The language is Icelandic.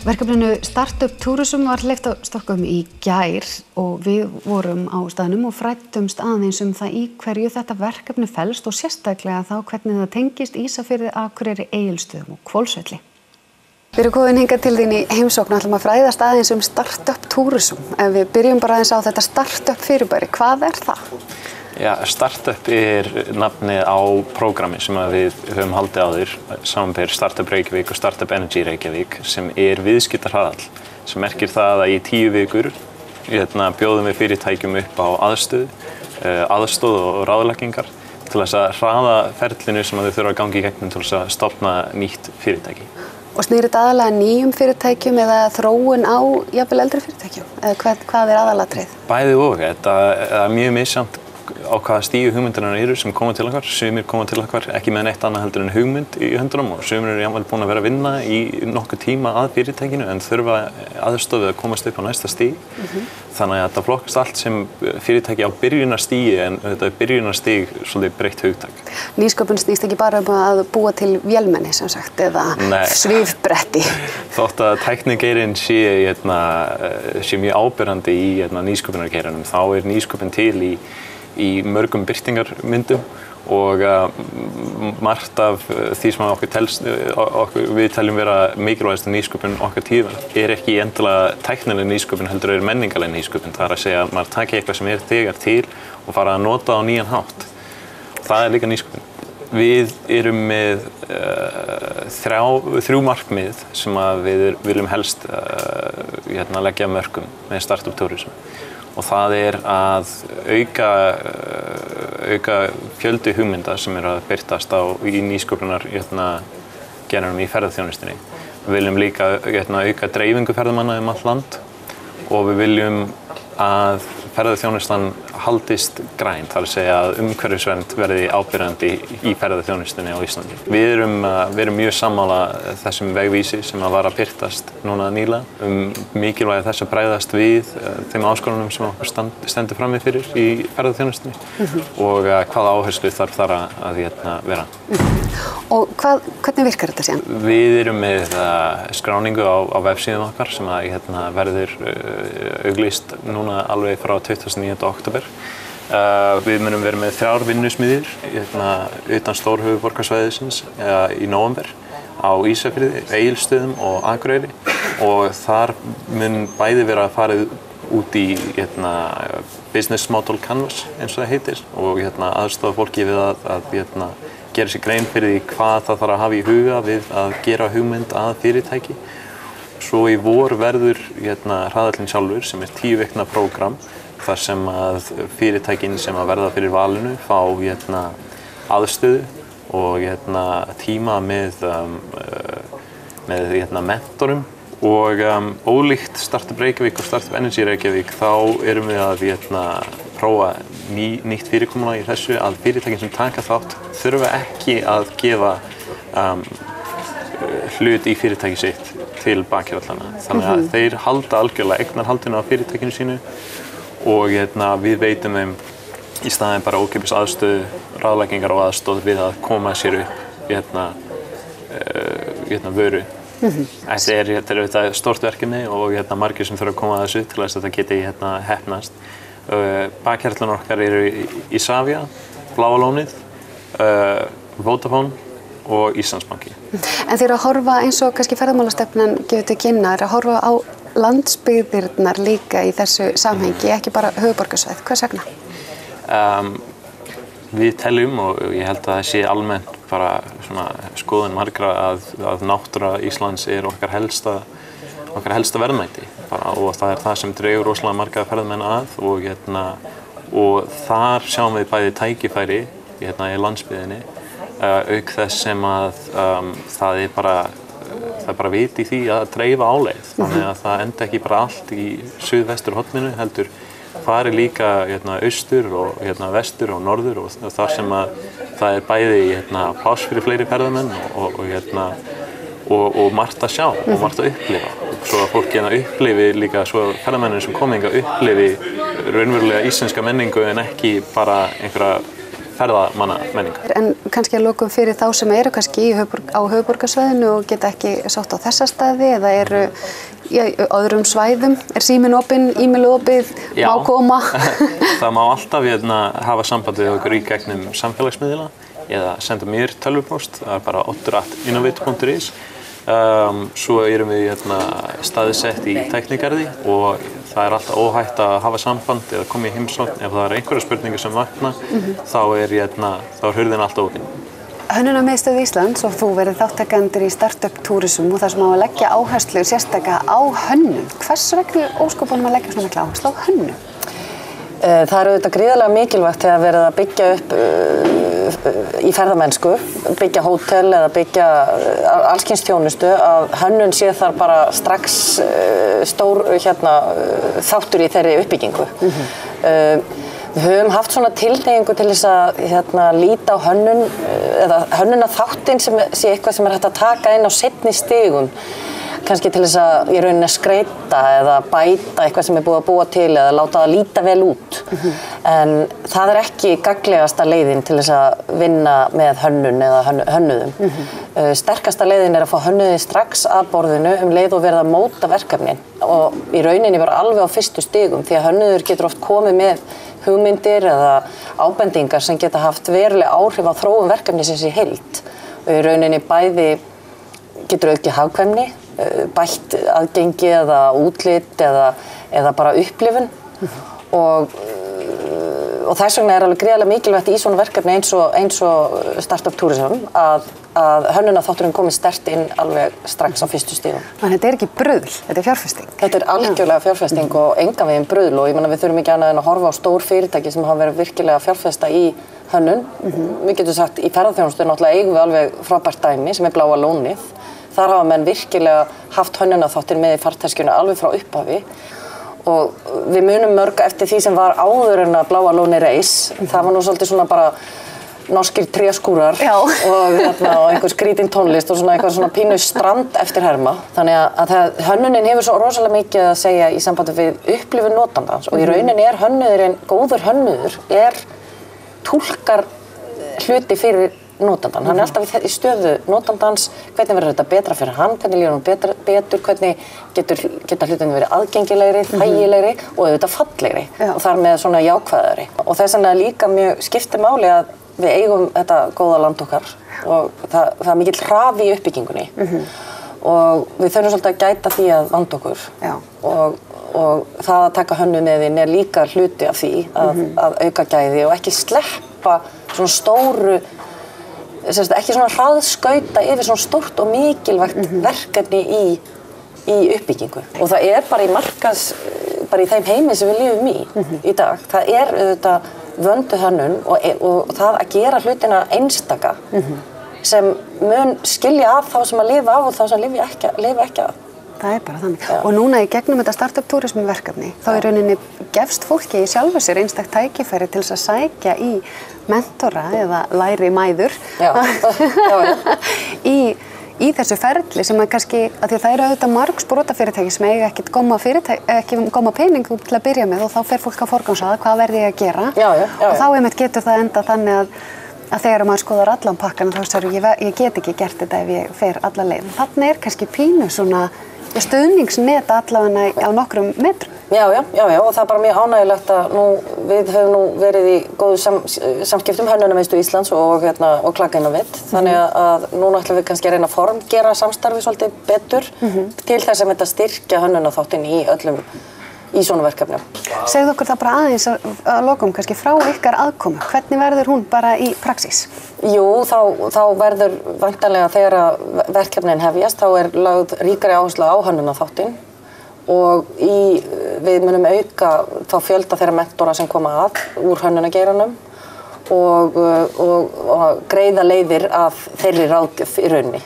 Verkefninu Startup Tourism var hleypt á stokkum í gær og við vorum á staðnum og fræddumst aðeins það í hverju þetta verkefni felst og sérstaklega þá hvernig það tengist Ísafirði, Akureyri, Egilsstöðum og Hvolsvelli. Við erum komin hingað til þín í heimsókn og ætlum að fræðast aðeins Startup Tourism. Ef við byrjum bara aðeins á þetta startup fyrirbæri, hvað það? Já, Startup nafnið á prógrami sem við höfum haldið áður, samanber Startup Reykjavík og Startup Energy Reykjavík, sem viðskiptahraðall, sem merkir það að í 10 vikur bjóðum við fyrirtækjum upp á aðstoð og ráðleggingar til þess að hraða ferlinu sem þau þurfa að ganga í gegnum til þess að stofna nýtt fyrirtæki. Og snýr þetta aðalega nýjum fyrirtækjum eða þróun á jafnvel eldri fyrirtækjum? Eða hvað aðalatrið? Bæði og, þetta er mjög misjafnt á hvaða stíu hugmyndirnar eru sem koma til okkar. Sumir koma til okkar ekki með neitt annað heldur en hugmynd í höndunum og sumir eru jafnvel búin að vera að vinna í nokkuð tíma að fyrirtækinu en þurfa aðstoð við að komast upp á næsta stig. Þannig að þetta flokkast allt sem fyrirtæki á byrjunarstigi en þetta byrjunarstig svolítið breytt hugtak. Nýsköpun snýst ekki bara að búa til vélmenni sem sagt eða svifbretti. Þótt að tæknigeirinn sé mjög áberandi í nýsköpunargeiranum þá nýsköpun til í mörgum birtingarmyndum og margt af því sem við teljum vera mikilvægasta nýsköpun okkar tíðar ekki endilega tæknileg nýsköpun heldur menningarleg nýsköpun. Það að segja að maður taki eitthvað sem þegar til og fara að nota á nýjan hátt. Það líka nýsköpun. Við erum með 3 markmið sem við viljum helst leggja mörkum með Startup Tourism. Og það að auka fjöldi hugmynda sem að birtast í nýsköpunargeiranum í ferðaþjónustunni. Við viljum líka auka dreifingu ferðamanna allt land og við viljum að ferðaþjónustan haldist græn, það að segja að umhverfisvernd verði ábyrgandi í ferðaþjónustunni á Íslandi. Við erum mjög sammála þessum vegvísi sem var að birtast núna nýlega mikilvægi þess að bregðast við þeim áskorunum sem okkur stendur frammi fyrir í ferðaþjónustunni og hvaða áherslu þarf þar að vera. Og hvernig virkar þetta síðan? Við erum með skráningu á vefsíðum okkar sem verður auglýst núna alveg frá 29. október. Við munum vera með 3 vinnusmiðjur utan stórhöfuðborgarsvæðisins í nóvember á Ísafirði, Egilsstöðum og Akureyri og þar mun bæði vera farið út í business model canvas eins og það heitir og aðstoða fólki við að gera sér grein fyrir því hvað það þarf að hafa í huga við að gera hugmynd að fyrirtæki. Svo í vor verður hraðallinn sjálfur sem 10 vikna prógram þar sem að fyrirtækin sem að verða fyrir valinu fá aðstöðu og tíma með mentorum og ólíkt Startup Reykjavík og Startup Energy Reykjavík þá erum við að prófa nýtt fyrirkomulag í þessu að fyrirtækin sem taka þátt þurfa ekki að gefa hlut í fyrirtæki sitt til bakhjarlana. Þannig að þeir halda algjörlega eignarhaldinu á fyrirtækinu sínu og við veitum þeim í staðinn bara ókeypis aðstöðu, ráðleggingar og aðstoð við að koma sér upp vöru. Þetta auðvitað stórt verkefni og margir sem þurfa að koma að þessu til þess að þetta geti heppnast. Bakhjarlan okkar eru Isavia, Bláa lónið, Vodafone og Íslandsbanki. En þeir eru að horfa eins og kannski ferðamálastefnan gefur til kynna, að horfa á landsbyggðirnar líka í þessu samhengi, ekki bara höfuðborgarsvæð. Hvers vegna? Við teljum og ég held að það sé almennt bara skoðun margra að náttúra Íslands okkar helsta verðmæti og það það sem dregur rosalega marga ferðamenn að og þar sjáum við bæði tækifæri í landsbyggðinni auk þess sem að það bara vit í því að dreifa áleið þannig að það enda ekki bara allt í suðvesturhorninu heldur fari líka austur og vestur og norður og þar sem að það bæði pláss fyrir fleiri ferðamenn og margt að sjá og margt að upplifa svo að fólk upplifi líka svo ferðamennir sem koma hingað upplifi raunverulega íslenska menningu en ekki bara einhverja ferðamanna menning. En kannski að lokum fyrir þá sem eru kannski á höfuðborgarsvæðinu og geta ekki sótt á þessa staði eða eru í öðrum svæðum, síminn opinn, e-mail opið, má koma? Það má alltaf hafa samband við okkur í gegnum samfélagsmiðla eða senda mér tölvupóst, það bara oddur@innovate.is. Svo erum við staðsett í tæknigarði og það alltaf óhætt að hafa samband eða koma í heimsókn. Ef það einhverja spurningar sem vakna, þá er hurðin alltaf opin. Hönnunarmiðstöð Íslands og þú verið þáttakendur í Startup Tourism og það sem á að leggja áherslu sérstaklega á hönnun. Hvers vegna óskopunum að leggja svona mikla áherslu á hönnun? Það er auðvitað gríðarlega mikilvægt þegar verið að byggja upp í ferðamennsku, byggja hótel eða byggja allskyns þjónustu að hönnun sé þar bara strax stór þáttur í þeirri uppbyggingu. Við höfum haft svona tilhneigingu til þess að líta á hönnun eða hönnunarþáttinn sem sé eitthvað sem er hægt að taka inn á seinni stigum. Kannski til þess að í rauninni skreyta eða bæta eitthvað sem er búið að búa til eða láta það líta vel út. En það er ekki gagnlegasta leiðin til þess að vinna með hönnun eða hönnuðum. Sterkasta leiðin er að fá hönnuði strax að borðinu leið og verða að móta verkefnin og í rauninni vera alveg á fyrstu stigum því að hönnuður getur oft komið með hugmyndir eða ábendingar sem geta haft veruleg áhrif á þróun verkefnisins í heild. Og í rauninni bæði getur aukið hagkvæmni, bætt aðgengi eða útlit eða bara upplifun og þess vegna er alveg gríðarlega mikilvægt í svona verkefni eins og Startup Tourism að hönnunarþátturinn komi sterkt inn alveg strax á fyrstu stigum. Þannig þetta er ekki bruðl, þetta er fjárfesting? Þetta er algjörlega fjárfesting og engan veginn bruðl og ég meina við þurfum ekki annað en að horfa á stór fyrirtæki sem hafa verið virkilega að fjárfesta í hönnun. Við getum sagt í ferðaþjónustu náttúrulega eigum við alveg frábært dæmi sem er Bláa lónið. Þar hafa menn virkilega haft hönnunarþáttinn með í farteskjunni alveg frá upphafi og við munum mörg eftir því sem var áður en að Bláa lónið reis. Það var nú svolítið svona bara norskir tréskúrar og einhver skrítin tónlist og eitthvað svona pínu strand eftir herma. Þannig að hönnunin hefur svo rosalega mikið að segja í sambandi við upplifun notandans og í rauninni er hönnuðurinn, góður hönnuður, túlkar hluti fyrir notandan. Hann er alltaf í stöðu notandans, hvernig verður þetta betra fyrir hann, hvernig líður hann betur, hvernig geta hlutinni verið aðgengilegri, þægilegri og auðvitað fallegri og þar með svona jákvæðari. Og þess vegna líka mjög skiptir máli að við eigum þetta góða land okkar og það er mikill hraði í uppbyggingunni og við þurfum svolítið að gæta því að vanda okkur og það að taka hönnunin er líka hluti af því að auka gæði og ekki sleppa svona stóru ekki svona hraðskauta yfir svona stórt og mikilvægt verkefni í uppbyggingu. Og það er bara í þeim heimi sem við lifum í dag. Það er auðvitað vönduð hönnun og það að gera hlutina einstaka sem mun skilja að þá sem að lifa af og þá sem lifa ekki af. Það er bara þannig. Og núna í gegnum þetta Startup Tourism verkefni, þá í rauninni gefst fólki í sjálfu sér einstakt tækifæri til þess að sækja í mentora eða læri mæður í þessu ferli sem að kannski, að því að það eru auðvitað marg sprotafyrirtæki sem eiga ekki góma pening til að byrja með og þá fer fólk að forgangsraða hvað verði ég að gera og þá einmitt getur það enda þannig að þegar maður skoðar allan pakkan þá segir ég get ekki gert þetta ef ég fer alla leið. Þannig er kannski pínu svona stuðningsnet allavega á nokkrum metrum. Já, og það er bara mjög ánægjulegt að við höfum verið í góðu samskiptum Hönnunarmiðstöð Íslands og Klaka-Innovate. Þannig að núna ætlum við kannski að reyna að formgera samstarfi svolítið betur til þess að þetta styrkja hönnunarþáttinn í svona verkefnum. Segðu okkur það bara aðeins að lokum kannski frá ykkar aðkomu. Hvernig verður hún bara í praxís? Jú, þá verður væntanlega þegar verkefnin hefjast, þá er lögð ríkari áhersla á hönnunarþáttinn og við munum auka þá fjölda þeirra mentora sem koma að úr hönnunargeiranum og greiða leiðir af þeirri ráðgjöf í rauninni.